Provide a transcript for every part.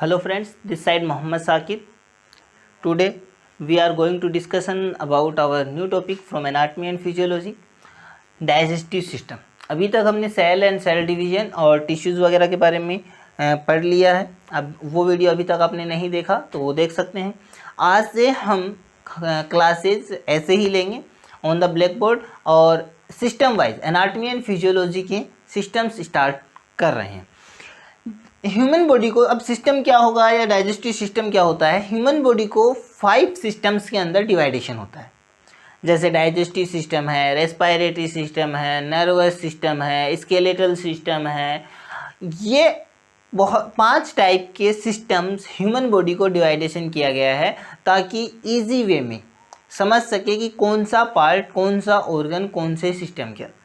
Hello friends, this side Mohammad Sakib. Today we are going to discussion about our new topic from anatomy and physiology, digestive system. अभी तक हमने cell and cell division और tissues वगैरह के बारे में पढ़ लिया है। अब वो वीडियो अभी तक आपने नहीं देखा तो वो देख सकते हैं। आज से हम क्लासेस ऐसे ही लेंगे ऑन द ब्लैक बोर्ड और system wise anatomy and physiology के सिस्टम्स स्टार्ट कर रहे हैं। ह्यूमन बॉडी को अब सिस्टम क्या होगा या डाइजेस्टिव सिस्टम क्या होता है। ह्यूमन बॉडी को 5 सिस्टम्स के अंदर डिवाइडेशन होता है, जैसे डाइजेस्टिव सिस्टम है, रेस्पिरेटरी सिस्टम है, नर्वस सिस्टम है, स्केलेटल सिस्टम है। ये बहुत 5 टाइप के सिस्टम्स ह्यूमन बॉडी को डिवाइडेशन किया गया है ताकि इजी वे में समझ सके कि कौन सा पार्ट, कौन सा ऑर्गन, कौन से सिस्टम के।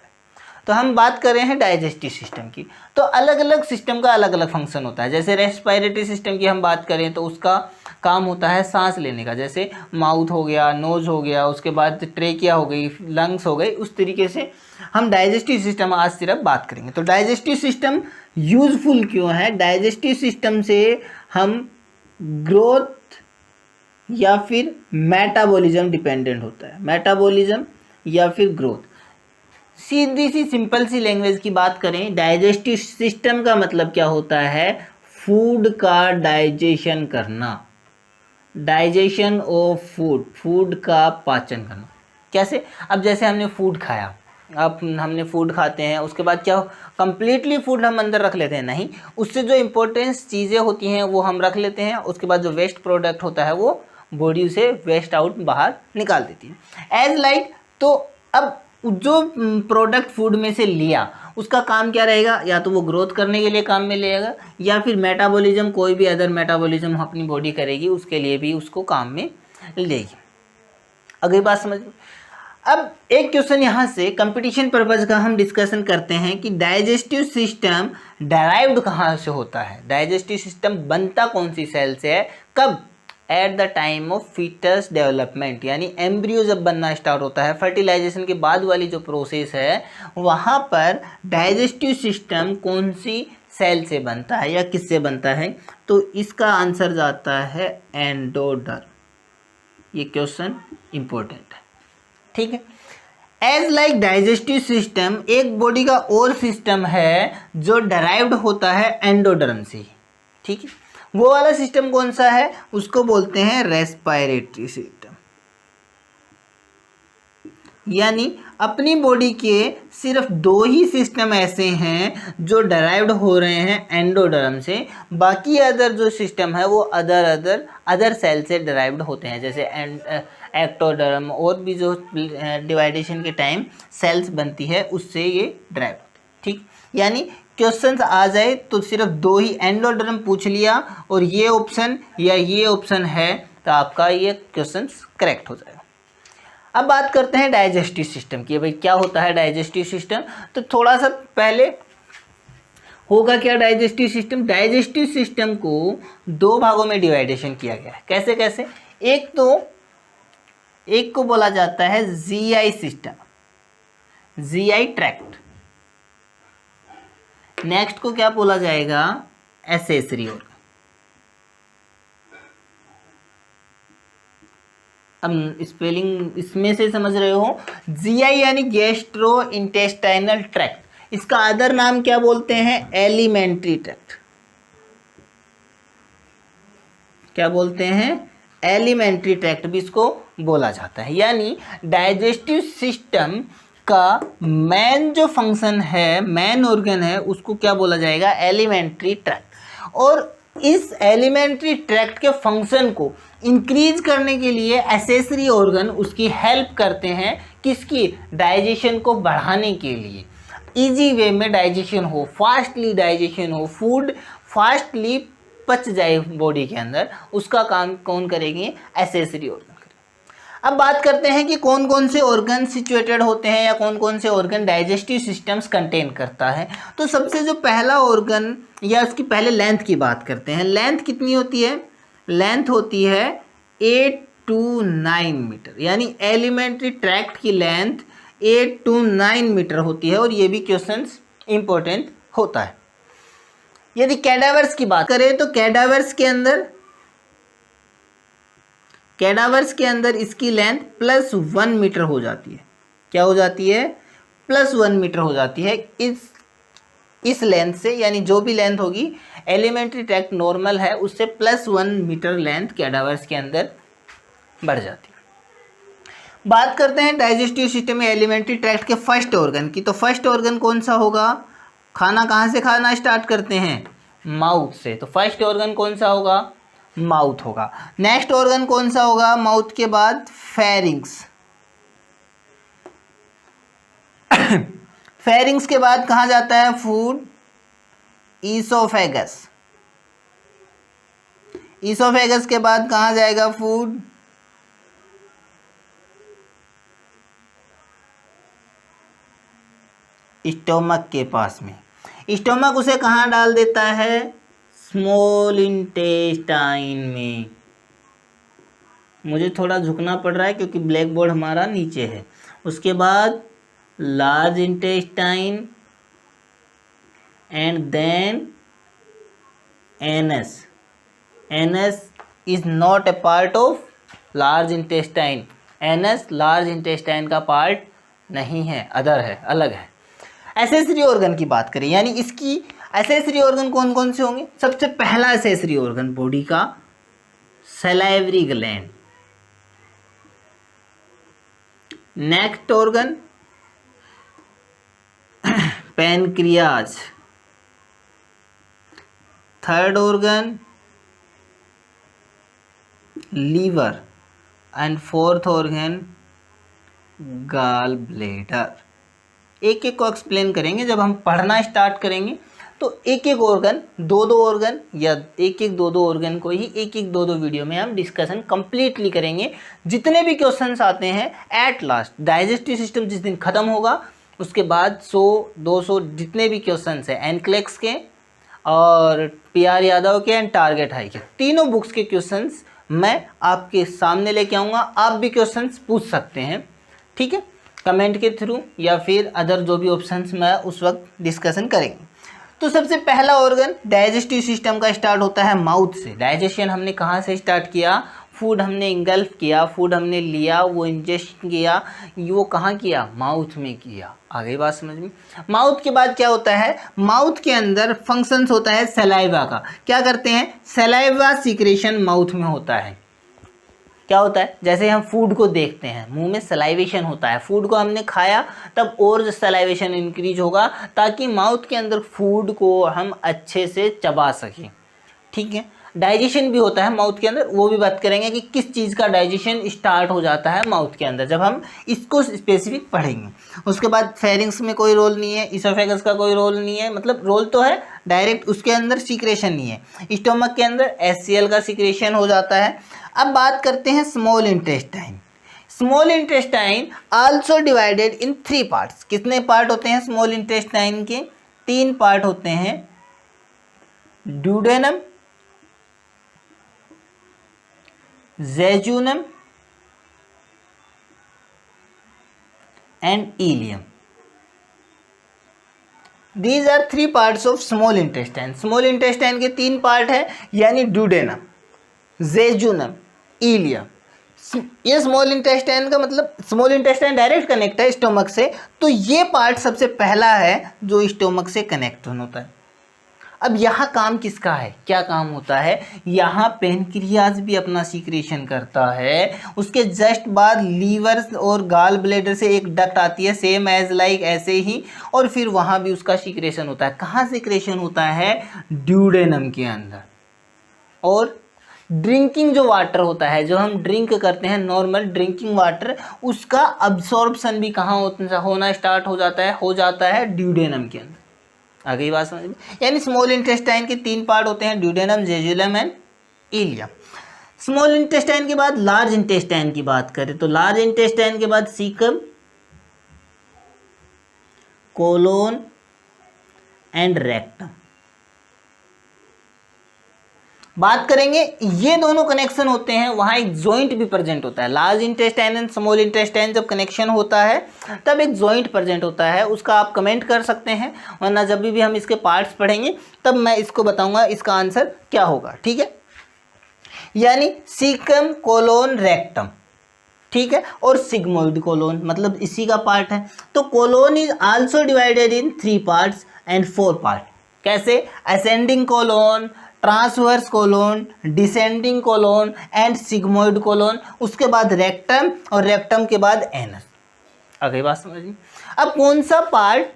तो हम बात कर रहे हैं डाइजेस्टिव सिस्टम की, तो अलग अलग सिस्टम का अलग अलग फंक्शन होता है। जैसे रेस्पिरेटरी सिस्टम की हम बात करें तो उसका काम होता है सांस लेने का, जैसे माउथ हो गया, नोज हो गया, उसके बाद ट्रेकिया हो गई, लंग्स हो गई। उस तरीके से हम डाइजेस्टिव सिस्टम आज सिर्फ बात करेंगे। तो डाइजेस्टिव सिस्टम यूजफुल क्यों है? डाइजेस्टिव सिस्टम से हम ग्रोथ या फिर मेटाबॉलिज्म डिपेंडेंट होता है, मेटाबॉलिज्म या फिर ग्रोथ। सीधी सी सिंपल सी लैंग्वेज की बात करें, डाइजेस्टिव सिस्टम का मतलब क्या होता है? फूड का डाइजेशन करना, डाइजेशन ऑफ फूड, फूड का पाचन करना। कैसे? अब जैसे हमने फूड खाया, अब हमने फूड खाते हैं, उसके बाद क्या कंप्लीटली फूड हम अंदर रख लेते हैं? नहीं, उससे जो इम्पोर्टेंस चीज़ें होती हैं वो हम रख लेते हैं। उसके बाद जो वेस्ट प्रोडक्ट होता है वो बॉडी से वेस्ट आउट बाहर निकाल देती है। एज लाइक तो अब जो प्रोडक्ट फूड में से लिया उसका काम क्या रहेगा? या तो वो ग्रोथ करने के लिए काम में लेगा या फिर मेटाबॉलिज्म, कोई भी अदर मेटाबॉलिज्म अपनी बॉडी करेगी उसके लिए भी उसको काम में लेगी। अगली बात समझ। अब एक क्वेश्चन यहाँ से कंपटीशन पर्पज का हम डिस्कशन करते हैं कि डाइजेस्टिव सिस्टम डेराइव्ड कहाँ से होता है? डाइजेस्टिव सिस्टम बनता कौन सी सेल से है? कब? At the time of foetus development, यानी एम्ब्रियो जब बनना स्टार्ट होता है, फर्टिलाइजेशन के बाद वाली जो प्रोसेस है वहाँ पर डाइजेस्टिव सिस्टम कौन सी सेल से बनता है या किससे बनता है? तो इसका आंसर जाता है एंडोडर्म। ये क्वेश्चन इंपॉर्टेंट है, ठीक है। एज लाइक डाइजेस्टिव सिस्टम एक बॉडी का और सिस्टम है जो डेराइव्ड होता है एंडोडर्म से, ठीक है। वो वाला सिस्टम कौन सा है? उसको बोलते हैं रेस्पिरेटरी सिस्टम। यानी अपनी बॉडी के सिर्फ 2 ही सिस्टम ऐसे हैं जो डेराइव्ड हो रहे हैं एंडोडर्म से, बाकी अदर जो सिस्टम है वो अदर सेल से डेराइव्ड होते हैं, जैसे एक्टोडर्म और भी जो डिवाइडेशन के टाइम सेल्स बनती है उससे ये डेराइव होते हैं, ठीक। यानी क्वेश्चंस आ जाए तो सिर्फ 2 ही एंडोडर्म पूछ लिया और ये ऑप्शन या ये ऑप्शन है तो आपका ये क्वेश्चंस करेक्ट हो जाएगा। अब बात करते हैं डाइजेस्टिव सिस्टम की। भाई क्या होता है डाइजेस्टिव सिस्टम? तो थोड़ा सा पहले होगा क्या डाइजेस्टिव सिस्टम? डाइजेस्टिव सिस्टम को 2 भागों में डिवाइडेशन किया गया है। कैसे कैसे? एक को बोला जाता है GI system, GI tract. Next को क्या बोला जाएगा? Accessory organ. अब स्पेलिंग इसमें से समझ रहे हो। जीआई यानी गैस्ट्रो इंटेस्टाइनल ट्रैक्ट, इसका अदर नाम क्या बोलते हैं? Alimentary tract. क्या बोलते हैं? एलिमेंट्री ट्रैक्ट भी इसको बोला जाता है। यानी डाइजेस्टिव सिस्टम का मेन जो फंक्शन है, मेन ऑर्गन है, उसको क्या बोला जाएगा? Alimentary tract. और इस एलिमेंट्री ट्रैक्ट के फंक्शन को इंक्रीज करने के लिए एसेसरी ऑर्गन उसकी हेल्प करते हैं। किसकी? डाइजेशन को बढ़ाने के लिए, इजी वे में डाइजेशन हो, फास्टली डाइजेशन हो, फूड फास्टली पच जाए बॉडी के अंदर, उसका काम कौन करेंगे? Accessory organ. अब बात करते हैं कि कौन कौन से ऑर्गन सिचुएटेड होते हैं या कौन कौन से ऑर्गन डाइजेस्टिव सिस्टम्स कंटेन करता है। तो सबसे जो पहला ऑर्गन या उसकी पहले लेंथ की बात करते हैं। लेंथ कितनी होती है? लेंथ होती है 8 to 9 मीटर, यानी एलिमेंट्री ट्रैक्ट की लेंथ 8 to 9 मीटर होती है। और ये भी क्वेश्चंस इंपॉर्टेंट होता है। यदि कैडावर्स की बात करें तो कैडावर्स के अंदर इसकी लेंथ +1 मीटर हो जाती है। क्या हो जाती है? +1 मीटर हो जाती है इस लेंथ से, यानी जो भी लेंथ होगी एलिमेंट्री ट्रैक्ट नॉर्मल है उससे +1 मीटर लेंथ कैडावर्स के अंदर बढ़ जाती है। बात करते हैं डाइजेस्टिव सिस्टम में एलिमेंट्री ट्रैक्ट के फर्स्ट ऑर्गन की। तो फर्स्ट ऑर्गन कौन सा होगा? खाना कहाँ से खाना स्टार्ट करते हैं? माउथ से। तो फर्स्ट ऑर्गन कौन सा होगा? माउथ होगा। नेक्स्ट ऑर्गन कौन सा होगा माउथ के बाद? फेरिंग्स। फेरिंग्स के बाद कहाँ जाता है फूड? ईसोफेगस। ईसोफेगस के बाद कहाँ जाएगा फूड? स्टोमक के पास में। स्टोमक उसे कहाँ डाल देता है? स्मॉल इंटेस्टाइन में। मुझे थोड़ा झुकना पड़ रहा है क्योंकि ब्लैक बोर्ड हमारा नीचे है। उसके बाद large intestine and then anus. Anus is not a part of large intestine. Anus large intestine का पार्ट नहीं है, अदर है, अलग है। एसेसरी ऑर्गन की बात करें, यानी इसकी एसेसरी ऑर्गन कौन कौन से होंगे? सबसे पहला एसेसरी ऑर्गन बॉडी का salivary gland. Next organ pancreas. Third organ liver and fourth organ gall bladder. एक एक को एक्सप्लेन करेंगे जब हम पढ़ना स्टार्ट करेंगे। तो एक एक ऑर्गन, दो ऑर्गन या एक एक दो ऑर्गन को ही एक एक दो वीडियो में हम डिस्कशन कंप्लीटली करेंगे। जितने भी क्वेश्चंस आते हैं एट लास्ट डाइजेस्टिव सिस्टम जिस दिन खत्म होगा उसके बाद 100-200 जितने भी क्वेश्चंस हैं एनक्लेक्स के और PR यादव के एंड टारगेट हाई के, तीनों बुक्स के क्वेश्चंस मैं आपके सामने लेके आऊँगा। आप भी क्वेश्चंस पूछ सकते हैं, ठीक है, कमेंट के थ्रू या फिर अदर जो भी ऑप्शंस मैं उस वक्त डिस्कशन करेंगे। तो सबसे पहला ऑर्गन डाइजेस्टिव सिस्टम का स्टार्ट होता है माउथ से। डाइजेशन हमने कहाँ से स्टार्ट किया? फूड हमने इंगल्फ किया, फूड हमने लिया, वो इंजेस्ट किया, वो कहाँ किया? माउथ में किया। आ गई बात समझ में? माउथ के बाद क्या होता है? माउथ के अंदर फंक्शंस होता है सलाइवा का। क्या करते हैं? सलाइवा सीक्रेशन माउथ में होता है। क्या होता है? जैसे हम फूड को देखते हैं, मुंह में सलाइवेशन होता है, फूड को हमने खाया तब और सलाइवेशन इंक्रीज होगा ताकि माउथ के अंदर फूड को हम अच्छे से चबा सकें, ठीक है। डाइजेशन भी होता है माउथ के अंदर, वो भी बात करेंगे कि किस चीज़ का डाइजेशन स्टार्ट हो जाता है माउथ के अंदर, जब हम इसको स्पेसिफिक पढ़ेंगे। उसके बाद फेरिंग्स में कोई रोल नहीं है, इसोफेगस का कोई रोल नहीं है, मतलब रोल तो है, डायरेक्ट उसके अंदर सीक्रेशन नहीं है। स्टोमक के अंदर HCl का सीक्रेशन हो जाता है। अब बात करते हैं small intestine. Small intestine also divided in 3 parts. कितने पार्ट होते हैं स्मॉल इंटेस्टाइन के? 3 पार्ट होते हैं, duodenum, jejunum and ileum. These are 3 parts of small intestine. Small intestine के 3 पार्ट है, यानी ड्यूडेनम, जेजुनम, इलियम। ये स्मॉल इंटेस्टाइन का मतलब, स्मॉल इंटेस्टाइन डायरेक्ट कनेक्ट है स्टोमक से, तो ये पार्ट सबसे पहला है जो स्टोमक से कनेक्ट होता है। अब यहाँ काम किसका है? क्या काम होता है? यहाँ पेनक्रियाज भी अपना सीक्रेशन करता है। उसके जस्ट बाद लीवर और गाल ब्लैडर से एक डक्ट आती है, सेम एज लाइक ऐसे ही, और फिर वहाँ भी उसका सीक्रेशन होता है। कहाँ सीक्रेशन होता है? ड्यूडेनम के अंदर। और ड्रिंकिंग जो वाटर होता है, जो हम ड्रिंक करते हैं नॉर्मल ड्रिंकिंग वाटर, उसका अब्सॉर्प्शन भी कहाँ होना स्टार्ट हो जाता है ड्यूडेनम के अंदर। आ गई बात समझ में? यानी स्मॉल इंटेस्टाइन के 3 पार्ट होते हैं, duodenum, jejunum and ileum. Small intestine के बाद लार्ज इंटेस्टाइन की बात करें तो लार्ज इंटेस्टाइन के बाद सीकम, कोलोन एंड रेक्टम। बात करेंगे ये दोनों कनेक्शन होते हैं, वहाँ एक जॉइंट भी प्रेजेंट होता है। Large intestine and small intestine जब कनेक्शन होता है तब एक जॉइंट प्रेजेंट होता है, उसका आप कमेंट कर सकते हैं, वरना जब भी हम इसके पार्ट्स पढ़ेंगे तब मैं इसको बताऊंगा इसका आंसर क्या होगा, ठीक है। यानी सीकम कोलोन रेक्टम, ठीक है, और सिग्मोइड कोलोन मतलब इसी का पार्ट है। तो colon is also divided in 3 parts and 4 part. कैसे? Ascending colon, transverse colon, descending colon and sigmoid colon, उसके बाद रेक्टम और रेक्टम के बाद एनस। अगली बात समझिए। अब कौन सा पार्ट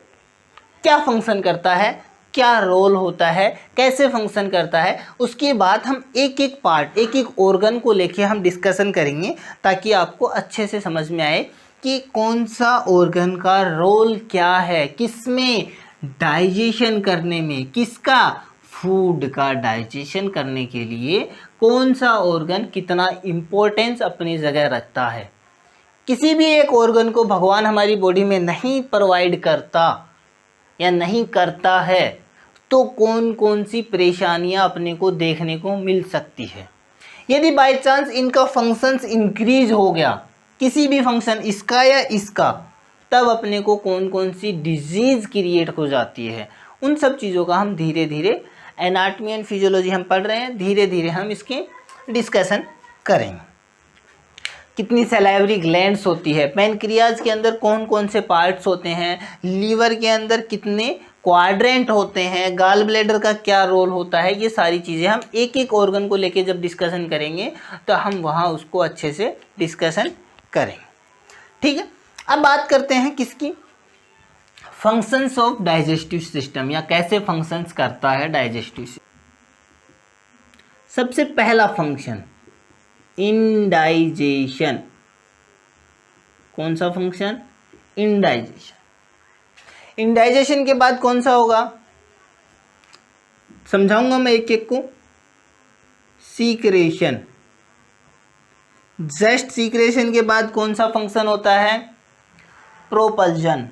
क्या फंक्शन करता है, क्या रोल होता है, कैसे फंक्शन करता है, उसके बाद हम एक एक पार्ट, एक एक ऑर्गन को लेके हम डिस्कशन करेंगे ताकि आपको अच्छे से समझ में आए कि कौन सा ऑर्गन का रोल क्या है, किसमें डाइजेशन करने में, किसका फूड का डाइजेशन करने के लिए कौन सा ऑर्गन कितना इम्पोर्टेंस अपनी जगह रखता है। किसी भी एक ऑर्गन को भगवान हमारी बॉडी में नहीं प्रोवाइड करता या नहीं करता है तो कौन कौन सी परेशानियां अपने को देखने को मिल सकती है। यदि बाय चांस इनका फंक्शंस इंक्रीज हो गया, किसी भी फंक्शन इसका या इसका, तब अपने को कौन कौन सी डिजीज क्रिएट हो जाती है। उन सब चीज़ों का हम धीरे धीरे, एनाटॉमी एंड फिजियोलॉजी हम पढ़ रहे हैं, धीरे धीरे हम इसकी डिस्कशन करेंगे। कितनी सैलाइवरी ग्लैंड्स होती है, पैनक्रियाज के अंदर कौन कौन से पार्ट्स होते हैं, लीवर के अंदर कितने क्वाड्रेंट होते हैं, गाल ब्लैडर का क्या रोल होता है, ये सारी चीज़ें हम एक एक ऑर्गन को लेके जब डिस्कशन करेंगे तो हम वहाँ उसको अच्छे से डिस्कशन करेंगे, ठीक है। अब बात करते हैं किसकी, फंक्शंस ऑफ डाइजेस्टिव सिस्टम, या कैसे फंक्शंस करता है डाइजेस्टिव सिस्टम। सबसे पहला फंक्शन इंडाइजेशन। कौन सा फंक्शन? इंडाइजेशन। इंडाइजेशन के बाद कौन सा होगा, समझाऊंगा मैं एक एक को। सीक्रेशन। जस्ट सीक्रेशन के बाद कौन सा फंक्शन होता है? प्रोपल्जन।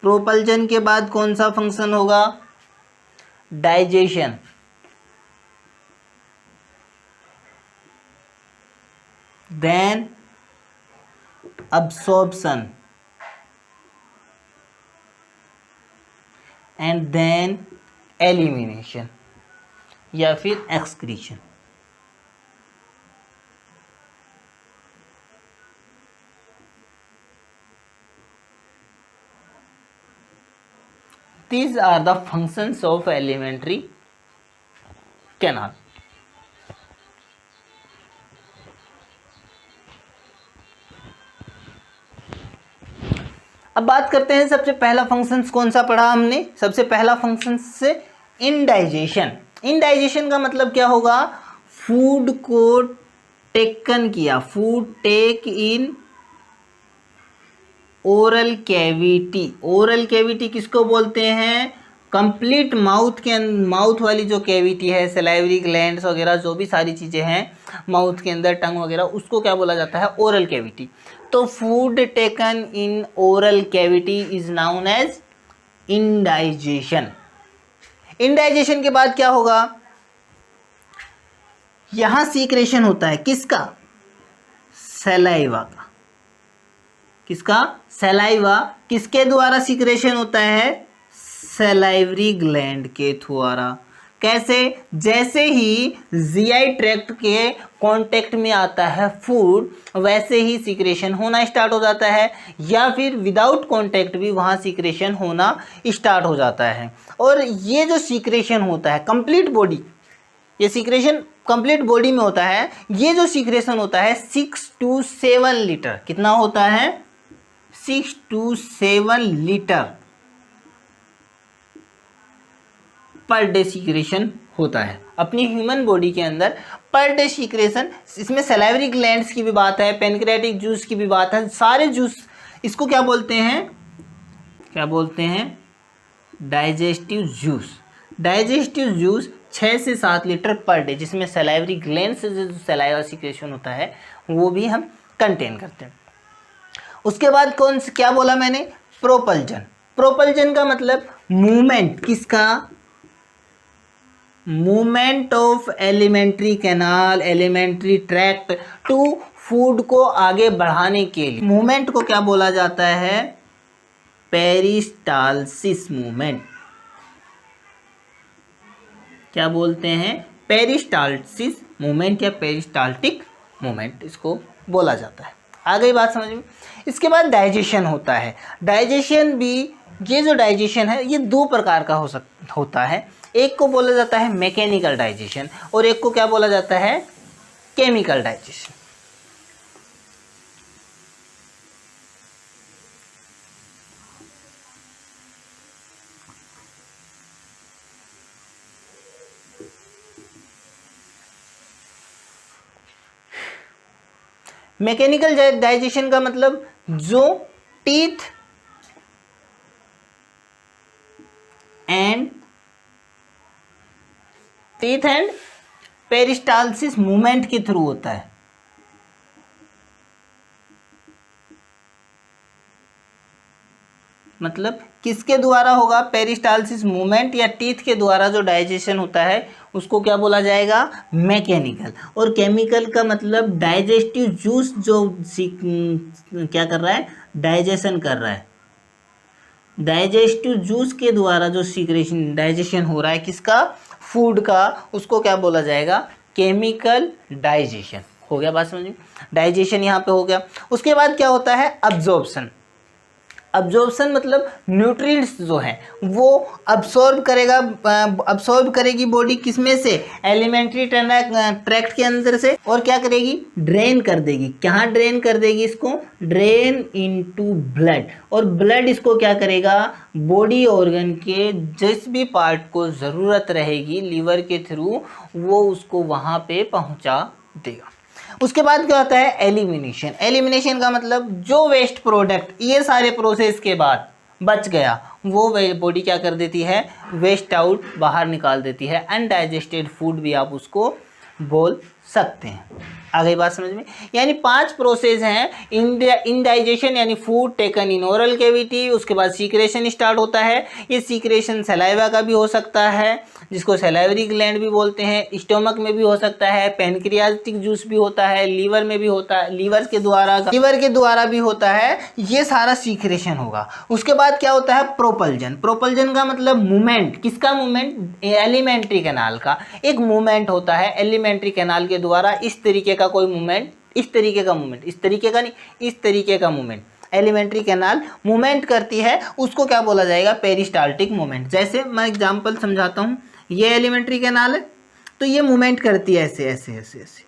प्रोपल्जन के बाद कौन सा फंक्शन होगा? Digestion. Then absorption and then elimination या फिर excretion। These are the functions of alimentary canal। अब बात करते हैं सबसे पहला फंक्शंस कौन सा पढ़ा हमने। सबसे पहला फंक्शन से इनडाइजेशन। इनडाइजेशन का मतलब क्या होगा? फूड को टेकन किया, food take in oral cavity. Oral cavity किसको बोलते हैं? कंप्लीट माउथ के माउथ वाली जो कैविटी है, सलाइवरी ग्लैंड्स वगैरह जो भी सारी चीज़ें हैं माउथ के अंदर, टंग वगैरह, उसको क्या बोला जाता है? Oral cavity. तो food taken in oral cavity is known as ingestion. Ingestion के बाद क्या होगा? यहां सीक्रेशन होता है किसका? सलाइवा का। किसका? सलाइवा। किसके द्वारा सीक्रेशन होता है? सलाइवरी ग्लैंड के द्वारा। कैसे? जैसे ही जीआई ट्रैक्ट के कांटेक्ट में आता है फूड, वैसे ही सीक्रेशन होना स्टार्ट हो जाता है, या फिर विदाउट कांटेक्ट भी वहाँ सीक्रेशन होना स्टार्ट हो जाता है। और ये जो सीक्रेशन होता है कंप्लीट बॉडी, ये सीक्रेशन कंप्लीट बॉडी में होता है। ये जो सीक्रेशन होता है 6 to 7 लीटर। कितना होता है? 6 to 7 litre per day secretion होता है अपनी ह्यूमन बॉडी के अंदर। पर डे सीक्रेशन, इसमें सलाइवरी ग्लैंड्स की भी बात है, पैनक्रियाटिक जूस की भी बात है, सारे जूस इसको क्या बोलते हैं? क्या बोलते हैं? Digestive juice. डाइजेस्टिव जूस 6 से 7 लीटर पर डे, जिसमें सलाइवरी ग्लैंड से जो सलाइवा सीक्रेशन होता है वो भी हम कंटेन करते हैं। उसके बाद क्या बोला मैंने? प्रोपल्जन। प्रोपल्जन का मतलब मूवमेंट किसका? Movement of alimentary canal alimentary tract to food को आगे बढ़ाने के लिए मूवमेंट को क्या बोला जाता है? Peristalsis movement. क्या बोलते हैं? पेरिस्टालसिस मूवमेंट या पेरिस्टाल्टिक मूवमेंट इसको बोला जाता है। आ गई बात समझ में? इसके बाद डाइजेशन होता है। डाइजेशन भी, ये जो डाइजेशन है ये दो प्रकार का होता है। एक को बोला जाता है मैकेनिकल डाइजेशन और एक को क्या बोला जाता है? Chemical digestion. मैकेनिकल डाइजेशन का मतलब जो टीथ एंड पेरिस्टालसिस मूवमेंट के थ्रू होता है। मतलब किसके द्वारा होगा? पेरिस्टालसिस मूवमेंट या टीथ के द्वारा जो डाइजेशन होता है उसको क्या बोला जाएगा? मैकेनिकल। और केमिकल का मतलब डाइजेस्टिव जूस जो क्या कर रहा है? डाइजेशन कर रहा है। डाइजेस्टिव जूस के द्वारा जो सीक्रेशन डाइजेशन हो रहा है किसका? फूड का, उसको क्या बोला जाएगा? Chemical digestion. हो गया बात समझ में? डाइजेशन यहाँ पे हो गया। उसके बाद क्या होता है? अब्जॉर्प्शन। अब्जॉर्प्शन मतलब न्यूट्रिएंट्स जो हैं वो अब्सॉर्ब करेगी बॉडी किसमें से? एलिमेंट्री ट्रैक्ट के अंदर से। और क्या करेगी? ड्रेन कर देगी। कहाँ ड्रेन कर देगी इसको? Drain into blood. और ब्लड इसको क्या करेगा? बॉडी ऑर्गन के जिस भी पार्ट को ज़रूरत रहेगी लीवर के थ्रू वो उसको वहाँ पे पहुँचा देगा। उसके बाद क्या होता है? एलिमिनेशन। एलिमिनेशन का मतलब जो वेस्ट प्रोडक्ट ये सारे प्रोसेस के बाद बच गया वो बॉडी क्या कर देती है? वेस्ट आउट बाहर निकाल देती है। अनडाइजेस्टेड फूड भी आप उसको बोल सकते हैं। आ गई बात समझ में? यानी 5 प्रोसेस हैं। इंडाइजेशन यानी food taken in oral cavity, उसके बाद सीक्रेशन स्टार्ट होता है। ये सीक्रेशन सलाइवा का भी हो सकता है जिसको सलाइवरी ग्लैंड भी बोलते हैं, स्टोमक में भी हो सकता है, पैनक्रियाटिक जूस भी होता है, लीवर में भी होता है, लीवर के द्वारा भी होता है। ये सारा सीक्रेशन होगा। उसके बाद क्या होता है? प्रोपल्जन। प्रोपल्जन का मतलब मूवमेंट। किसका मूवमेंट? एलिमेंट्री कैनाल का एक मूवमेंट होता है। एलिमेंट्री कैनाल के द्वारा इस तरीके का कोई मूवमेंट, इस तरीके का मूवमेंट, इस तरीके का नहीं, इस तरीके का मूवमेंट एलिमेंट्री कैनाल मूवमेंट करती है, उसको क्या बोला जाएगा? Peristaltic movement. जैसे मैं एग्जांपल समझाता हूँ। ये एलिमेंट्री कैनाल है तो ये मूवमेंट करती है ऐसे ऐसे ऐसे ऐसे,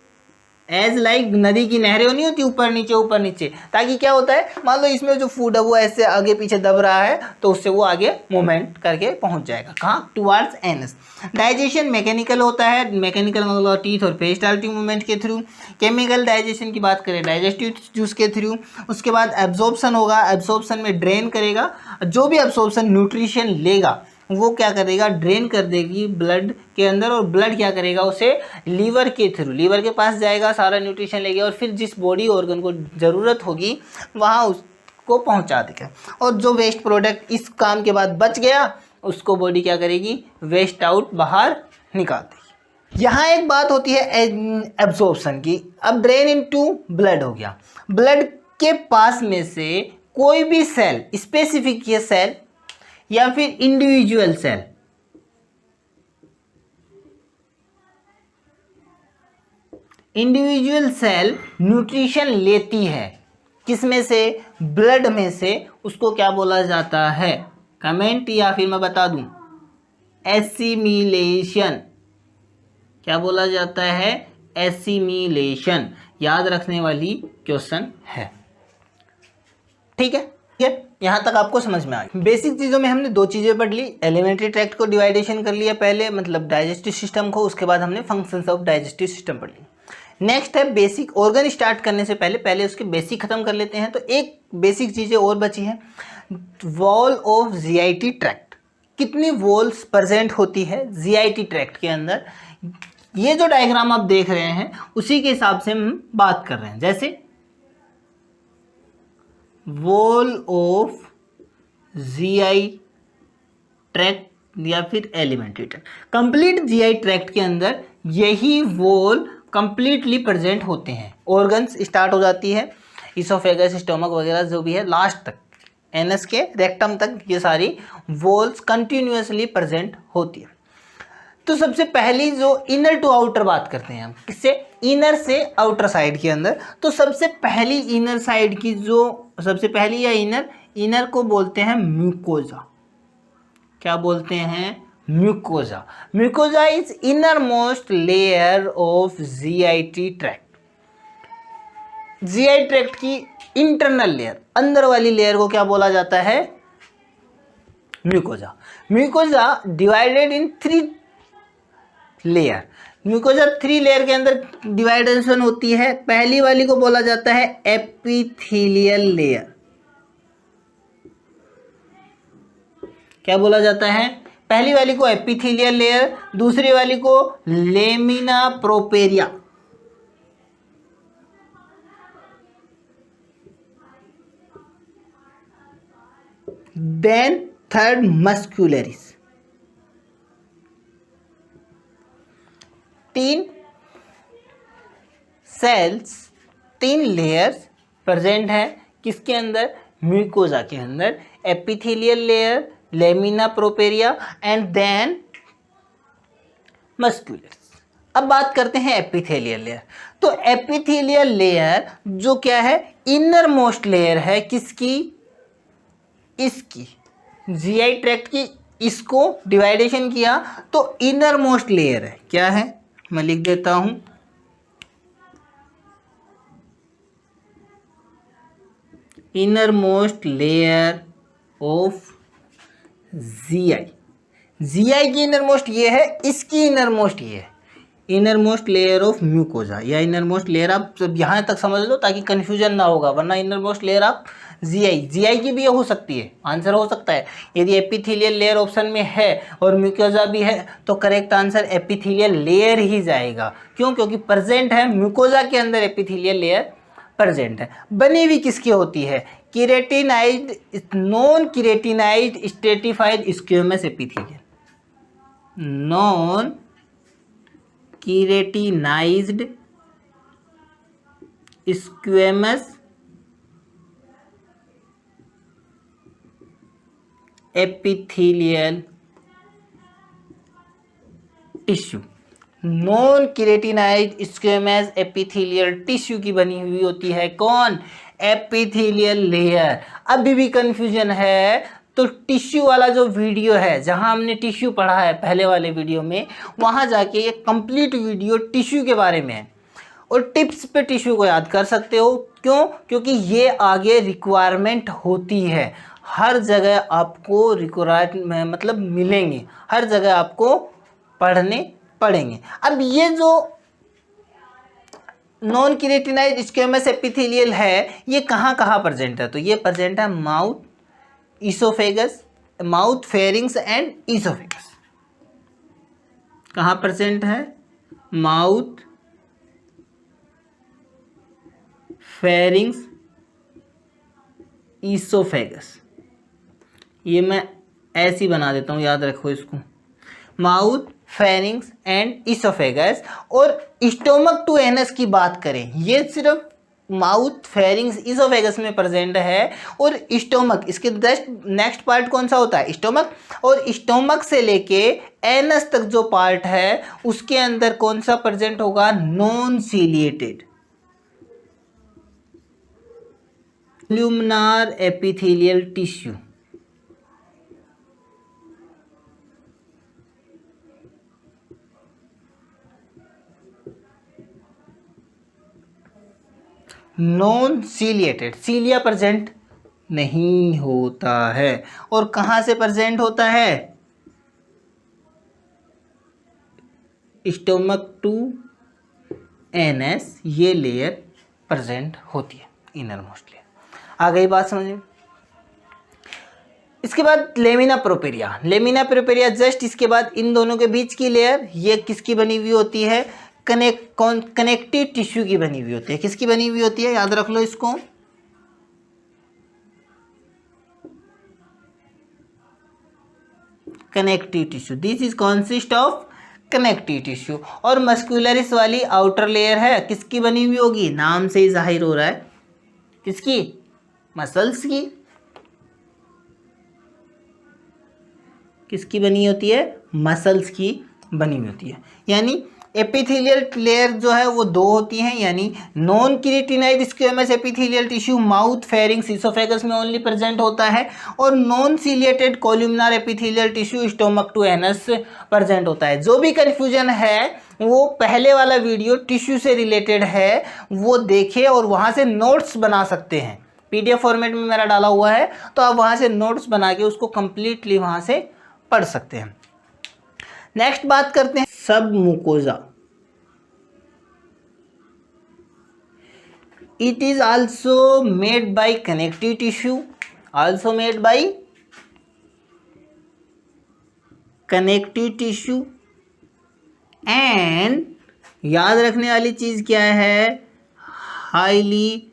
एज लाइक नदी की नहरें नहीं होती ऊपर नीचे, ताकि क्या होता है? मान लो इसमें जो फूड है वो ऐसे आगे पीछे दब रहा है तो उससे वो आगे मूवमेंट करके पहुंच जाएगा। कहाँ? Towards anus. डाइजेशन मैकेनिकल होता है। मैकेनिकल मतलब टीथ और पेरिस्टाल्टिक मूवमेंट के थ्रू। केमिकल डाइजेशन की बात करें डाइजेस्टिव जूस के थ्रू। उसके बाद एब्जॉर्प्शन होगा। एब्जॉर्प्शन में ड्रेन करेगा, जो भी एब्जॉर्प्शन न्यूट्रिशन लेगा वो क्या करेगा? ड्रेन कर देगी ब्लड के अंदर। और ब्लड क्या करेगा? उसे लीवर के थ्रू, लीवर के पास जाएगा, सारा न्यूट्रिशन लेगा और फिर जिस बॉडी ऑर्गन को ज़रूरत होगी वहाँ उसको पहुँचा देगा। और जो वेस्ट प्रोडक्ट इस काम के बाद बच गया उसको बॉडी क्या करेगी? वेस्ट आउट बाहर निकाल देगी। यहाँ एक बात होती है एब्जॉर्प्शन की। अब ड्रेन इनटू ब्लड हो गया। ब्लड के पास में से कोई भी सेल, स्पेसिफिक ये सेल या फिर इंडिविजुअल सेल, न्यूट्रिशन लेती है किसमें से? ब्लड में से। उसको क्या बोला जाता है? कमेंट या फिर मैं बता दूं? एसिमिलेशन। क्या बोला जाता है? एसिमिलेशन। याद रखने वाली क्वेश्चन है। ठीक है, यहाँ तक आपको समझ में आ गया। बेसिक चीज़ों में हमने 2 चीज़ें पढ़ ली। एलिमेंट्री ट्रैक्ट को डिवाइडेशन कर लिया पहले, मतलब डाइजेस्टिव सिस्टम को। उसके बाद हमने फंक्शंस ऑफ डाइजेस्टिव सिस्टम पढ़ ली। नेक्स्ट है बेसिक। ऑर्गन स्टार्ट करने से पहले उसके बेसिक खत्म कर लेते हैं। तो एक बेसिक चीज़ें और बची है। Wall of GIT tract. कितनी वॉल्स प्रेजेंट होती है जीआईटी ट्रैक्ट के अंदर? ये जो डायग्राम आप देख रहे हैं उसी के हिसाब से हम बात कर रहे हैं। जैसे वॉल ऑफ जीआई ट्रैक्ट या फिर alimentary tract. Complete GI tract के अंदर यही वॉल कंप्लीटली प्रेजेंट होते हैं। ऑर्गन्स स्टार्ट हो जाती है, इसोफेगस, स्टोमक वगैरह जो भी है, लास्ट तक एनस के रेक्टम तक ये सारी वॉल्स कंटिन्यूअसली प्रेजेंट होती है। तो सबसे पहली जो इनर टू आउटर बात करते हैं हम, किससे? इनर से आउटर साइड के अंदर। तो सबसे पहली इनर साइड की जो सबसे पहली या इनर को बोलते हैं म्यूकोजा। क्या बोलते हैं? Mucosa. Mucosa is inner most layer of GIT tract. GI tract की इंटरनल लेयर, अंदर वाली लेयर को क्या बोला जाता है? Mucosa. Mucosa divided in 3 layer. Mucosa 3 layer के अंदर डिवाइडेशन होती है। पहली वाली को बोला जाता है एपिथेलियल लेयर। क्या बोला जाता है? पहली वाली को एपिथेलियल लेयर, दूसरी वाली को lamina propria, then third muscularis. 3 cells, 3 layers present है किसके अंदर? म्यूकोजा के अंदर। Epithelial layer, lamina propria and then muscularis. अब बात करते हैं एपिथेलियल लेयर। तो एपिथेलियल लेयर जो क्या है? इनर मोस्ट लेयर है किसकी? इसकी। जीआई ट्रैक्ट की इसको डिवाइडेशन किया तो इनर मोस्ट लेयर है। क्या है? मैं लिख देता हूं, inner most layer of GI. GI की इनर मोस्ट ये है, इसकी इनर मोस्ट ये है। Inner most layer of mucosa या इनर मोस्ट लेयर, आप सब यहाँ तक समझ लो ताकि कंफ्यूजन ना होगा, वरना इनर मोस्ट लेयर आप जीआई की भी हो सकती है, आंसर हो सकता है। यदि एपिथेलियल लेयर ऑप्शन में है और म्यूकोजा भी है तो करेक्ट आंसर एपिथेलियल लेयर ही जाएगा। क्यों? क्योंकि प्रेजेंट है म्यूकोजा के अंदर, एपिथेलियल लेयर प्रेजेंट है। बनी हुई किसकी होती है? Keratinized, non keratinized stratified squamous epithelial. Non keratinized squamous epithelial tissue. Non keratinized squamous epithelial tissue की बनी हुई होती है कौन? Epithelial layer. अभी भी कंफ्यूजन है तो टिश्यू वाला जो वीडियो है, जहां हमने टिश्यू पढ़ा है पहले वाले वीडियो में, वहां जाके ये कंप्लीट वीडियो टिश्यू के बारे में है और टिप्स पे टिश्यू को याद कर सकते हो। क्यों? क्योंकि ये आगे रिक्वायरमेंट होती है। हर जगह आपको रिक्वायरमेंट मतलब मिलेंगे, हर जगह आपको पढ़ने पड़ेंगे। अब ये जो नॉन केरेटिनाइज्ड स्क्वेमस एपिथेलियल है, ये कहाँ कहाँ प्रेजेंट है? तो ये प्रेजेंट है mouth, oesophagus, mouth, pharynx and oesophagus. कहाँ प्रेजेंट है? Mouth, pharynx, oesophagus. ये मैं ऐसे ही बना देता हूँ, याद रखो इसको। Mouth, pharynx and oesophagus. और स्टोमक टू एनस की बात करें, ये सिर्फ माउथ, फेरिंग्स, इसोफेगस में प्रेजेंट है। और स्टोमक, इसके नेक्स्ट पार्ट कौन सा होता है? स्टोमक। और स्टोमक से लेके एनस तक जो पार्ट है उसके अंदर कौन सा प्रेजेंट होगा? Non ciliated columnar epithelial tissue. Non ciliated, cilia present नहीं होता है। और कहां से प्रेजेंट होता है? स्टोमक टू एनएस, ये लेयर प्रेजेंट होती है, इनर मोस्ट लेयर। आ गई बात समझ में? इसके बाद lamina propria. Lamina propria just इसके बाद इन दोनों के बीच की लेयर, ये किसकी बनी हुई होती है? कनेक्टिव टिश्यू की बनी हुई होती है। किसकी बनी हुई होती है? याद रख लो इसको। Connective tissue, this is consist of connective tissue. और मस्कुलरिस वाली आउटर लेयर है, किसकी बनी हुई होगी, नाम से ही जाहिर हो रहा है, किसकी, मसल्स की। किसकी बनी होती है, मसल्स की बनी हुई होती है। यानी एपिथेलियल लेयर जो है वो दो होती हैं, यानी non keratinized squamous epithelial tissue mouth, pharynx, oesophagus में ओनली प्रेजेंट होता है, और non ciliated columnar epithelial tissue stomach to anus present होता है। जो भी कन्फ्यूजन है वो पहले वाला वीडियो टिश्यू से रिलेटेड है, वो देखें और वहाँ से नोट्स बना सकते हैं। PDF फॉर्मेट में मेरा डाला हुआ है, तो आप वहाँ से नोट्स बना के उसको कंप्लीटली वहाँ से पढ़ सकते हैं। नेक्स्ट बात करते हैं सब mucosa. It is also made by connective tissue, also made by connective tissue, and याद रखने वाली चीज क्या है, हाईली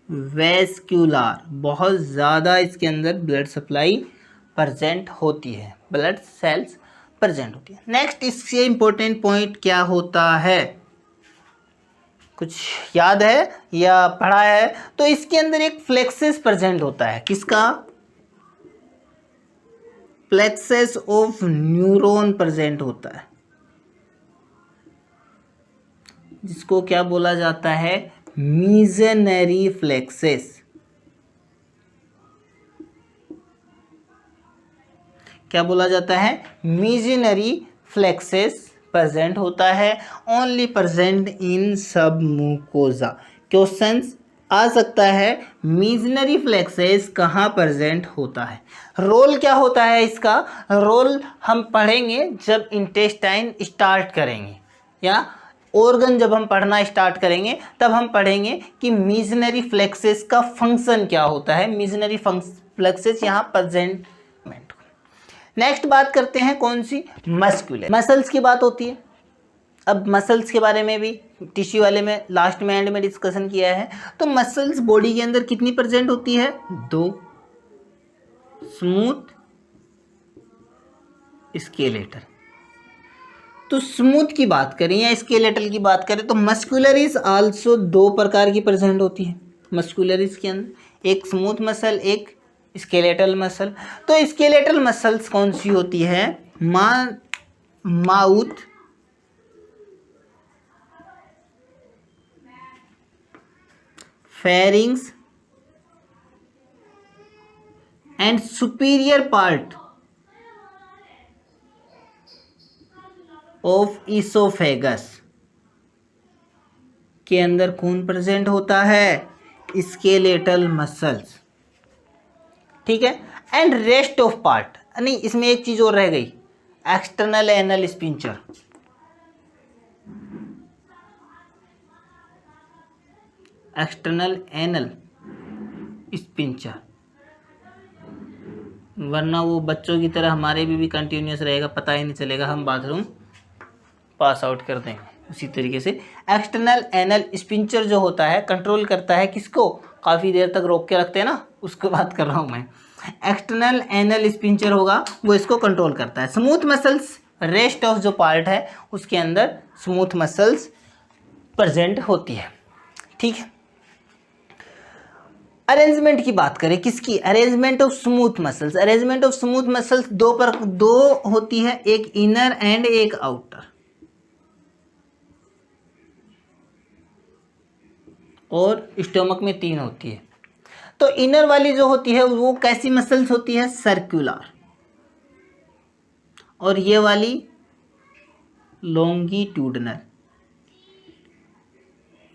वेस्क्यूलर, बहुत ज़्यादा इसके अंदर ब्लड सप्लाई प्रेजेंट होती है, ब्लड सेल्स प्रेजेंट होती है। नेक्स्ट इससे इंपॉर्टेंट पॉइंट क्या होता है, कुछ याद है या पढ़ा है, तो इसके अंदर एक फ्लेक्सेस प्रेजेंट होता है, किसका, फ्लेक्सेस ऑफ न्यूरॉन प्रेजेंट होता है, जिसको क्या बोला जाता है, मीजेनरी फ्लेक्सेस। क्या बोला जाता है, मीजेनरी फ्लेक्सेस प्रेजेंट होता है, ओनली प्रेजेंट इन सब मुकोजा। क्वेश्चंस आ सकता है मीजेनरी फ्लेक्सेस कहाँ प्रेजेंट होता है, रोल क्या होता है इसका, रोल हम पढ़ेंगे जब इंटेस्टाइन स्टार्ट करेंगे, या ऑर्गन जब हम पढ़ना स्टार्ट करेंगे तब हम पढ़ेंगे कि मीजेनरी फ्लेक्सेस का फंक्शन क्या होता है, मीजेनरी फ्लेक्सेस यहाँ प्रेजेंट। नेक्स्ट बात करते हैं कौन सी, मस्कुलर, मसल्स की बात होती है। अब मसल्स के बारे में भी टिश्यू वाले में लास्ट में एंड में डिस्कशन किया है। तो मसल्स बॉडी के अंदर कितनी प्रेजेंट होती है, दो, स्मूथ, स्केलेटल। तो स्मूथ की बात करें या स्केलेटल की बात करें तो मस्कुलरिस आल्सो दो प्रकार की प्रेजेंट होती है मस्कुलरिस के अंदर, एक स्मूथ मसल, एक स्केलेटल मसल। तो स्केलेटल मसल्स कौन सी होती है, mouth, pharynx and superior part of oesophagus के अंदर कौन प्रेजेंट होता है, स्केलेटल मसल्स, ठीक है। एंड रेस्ट ऑफ पार्ट, नहीं इसमें एक चीज और रह गई, external anal sphincter, external anal sphincter, वरना वो बच्चों की तरह हमारे भी कंटिन्यूस रहेगा, पता ही नहीं चलेगा, हम बाथरूम पास आउट कर देंगे। उसी तरीके से एक्सटर्नल एनल स्पिंचर जो होता है कंट्रोल करता है किसको, काफ़ी देर तक रोक के रखते हैं ना, उसको बात कर रहा हूँ मैं। एक्सटर्नल एनल स्पिंचर होगा वो इसको कंट्रोल करता है। स्मूथ मसल्स, रेस्ट ऑफ जो पार्ट है उसके अंदर स्मूथ मसल्स प्रेजेंट होती है, ठीक है। अरेंजमेंट की बात करें किसकी, arrangement of smooth muscles. Arrangement of smooth muscles दो होती है, एक इनर एंड एक आउटर, और स्टोमक में 3 होती है। तो इनर वाली जो होती है वो कैसी मसल्स होती है, सर्कुलर, और ये वाली लॉन्गिट्यूडनल,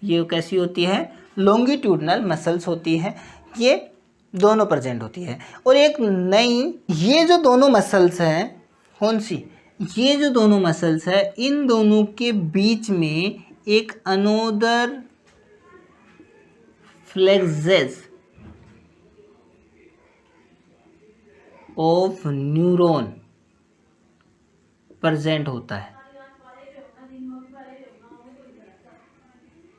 ये कैसी होती है, लॉन्गिट्यूडनल मसल्स होती है, ये दोनों प्रेजेंट होती है। और एक नई, ये जो दोनों मसल्स हैं कौन सी, ये जो दोनों मसल्स है इन दोनों के बीच में एक another flexes of neuron present होता है,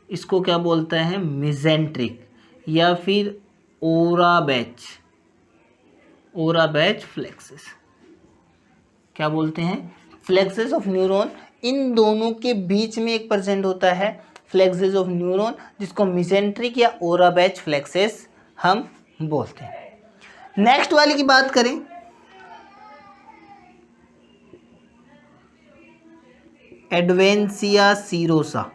इसको क्या बोलते हैं, मेसेंट्रिक या फिर ओरा बैच फ्लेक्सेस। क्या बोलते हैं, फ्लेक्सेस ऑफ न्यूरॉन। इन दोनों के बीच में एक प्रेजेंट होता है फ्लेक्सेस ऑफ न्यूरॉन, जिसको मेसेंट्रिक या ओरा बैच फ्लेक्सेस हम बोलते हैं। नेक्स्ट वाली की बात करें, adventitia serosa,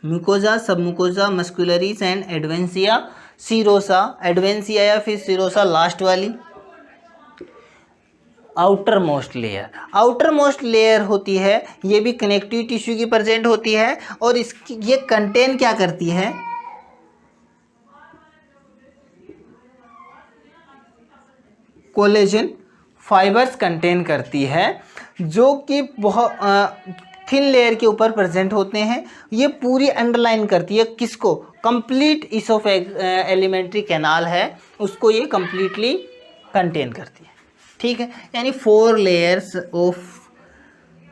mucosa, submucosa, muscularis and adventitia serosa. Adventitia या फिर सीरोसा लास्ट वाली, outer most layer. Outer most layer होती है, ये भी कनेक्टिव टिश्यू की प्रेजेंट होती है और इसकी ये कंटेन क्या करती है, कोलेजन फाइबर्स कंटेन करती है, जो कि बहुत थिन लेयर के ऊपर प्रेजेंट होते हैं। ये पूरी अंडरलाइन करती है किसको, कंप्लीट एलिमेंट्री कैनाल है उसको ये कंप्लीटली कंटेन करती है। ठीक है, यानी 4 लेयर्स ऑफ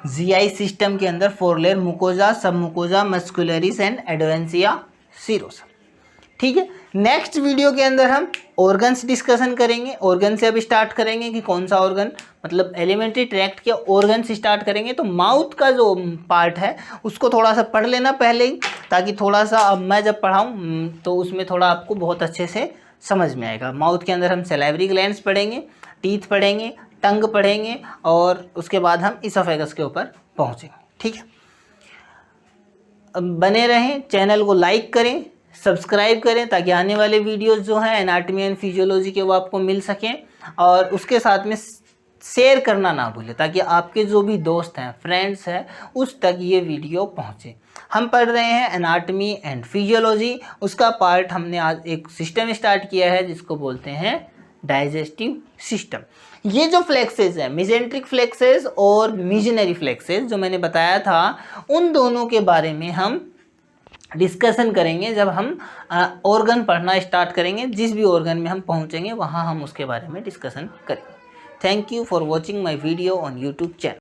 जीआई सिस्टम के अंदर 4 layer, मुकोजा, सबमुकोजा, muscularis and adventitia serosa. ठीक है, नेक्स्ट वीडियो के अंदर हम ऑर्गन्स डिस्कशन करेंगे। ऑर्गन से अब स्टार्ट करेंगे कि कौन सा ऑर्गन, मतलब एलिमेंट्री ट्रैक्ट के ऑर्गन से स्टार्ट करेंगे। तो माउथ का जो पार्ट है उसको थोड़ा सा पढ़ लेना पहले ही, ताकि थोड़ा सा अब मैं जब पढ़ाऊँ तो उसमें थोड़ा आपको बहुत अच्छे से समझ में आएगा। माउथ के अंदर हम सैलाइवरी ग्लैंड्स पढ़ेंगे, टीथ पढ़ेंगे, टंग पढ़ेंगे और उसके बाद हम इसोफेगस के ऊपर पहुँचेंगे। ठीक है, अब बने रहें, चैनल को लाइक करें, सब्सक्राइब करें, ताकि आने वाले वीडियोस जो हैं एनाटॉमी एंड फिजियोलॉजी के वो आपको मिल सकें, और उसके साथ में शेयर करना ना भूलें, ताकि आपके जो भी दोस्त हैं, फ्रेंड्स हैं, उस तक ये वीडियो पहुंचे। हम पढ़ रहे हैं एनाटॉमी एंड फिजियोलॉजी, उसका पार्ट हमने आज एक सिस्टम स्टार्ट किया है जिसको बोलते हैं डाइजेस्टिव सिस्टम। ये जो फ्लेक्सेस है, मेसेंट्रिक फ्लेक्सेस और मिजनरी फ्लेक्सेस जो मैंने बताया था, उन दोनों के बारे में हम डिस्कशन करेंगे जब हम ऑर्गन पढ़ना स्टार्ट करेंगे। जिस भी ऑर्गन में हम पहुंचेंगे वहां हम उसके बारे में डिस्कशन करेंगे। Thank you for watching my video on YouTube channel.